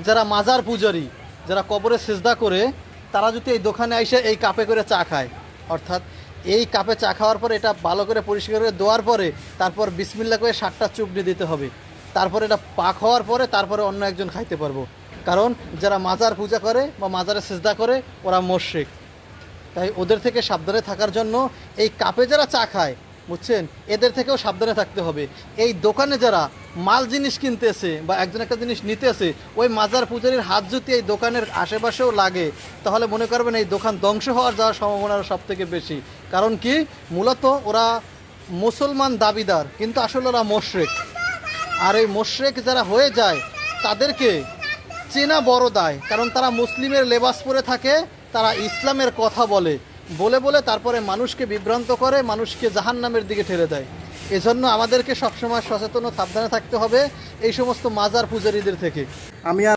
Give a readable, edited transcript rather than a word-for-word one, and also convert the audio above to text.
যারা মাজার পূজারী, যারা কবরে সিজদা করে, তারা যদি এই দোকানে এসে এই কাপে করে চা খায়, অর্থাৎ এই কাপে চা খাওয়ার পরে এটা ভালো করে পরিষ্কার করে দেওয়ার পরে তারপর বিসমিল্লাহ করে 7টা চুবড়ি দিতে হবে। তারপরে এটা পাক হওয়ার পরে তারপরে অন্য একজন খাইতে পারবো। কারণ যারা মাজার পূজা করে বা মাজারে সিজদা করে ওরা মুশরিক। তাই ওদের থেকে সাবধানে থাকার জন্য এই কাপে যারা চা খায়, বুঝছেন, এদের থেকেও সাবধানে থাকতে হবে। এই দোকানে যারা মাল জিনিস কিনতেছে বা একজন একটা জিনিস নিতেছে, ওই মাজার পূজারীর হাত যদি এই দোকানের আশেপাশেও লাগে, তাহলে মনে করবেন এই দোকান ধ্বংস হওয়ার যাওয়ার সম্ভাবনা সব থেকে বেশি। কারণ কি, মূলত ওরা মুসলমান দাবিদার কিন্তু আসলে ওরা মুশরিক। আর এই মুশরিক যারা হয়ে যায় তাদেরকে চেনা বড় দায়। কারণ তারা মুসলিমের লেবাস পরে থাকে, তারা ইসলামের কথা বলে বলে বলে তারপরে মানুষকে বিভ্রান্ত করে, মানুষকে জাহান্নামের দিকে ঠেলে দেয়। এজন্য আমাদেরকে সবসময় সচেতন ও সাবধানে থাকতে হবে এই সমস্ত মাজার পূজারীদের থেকে। আমি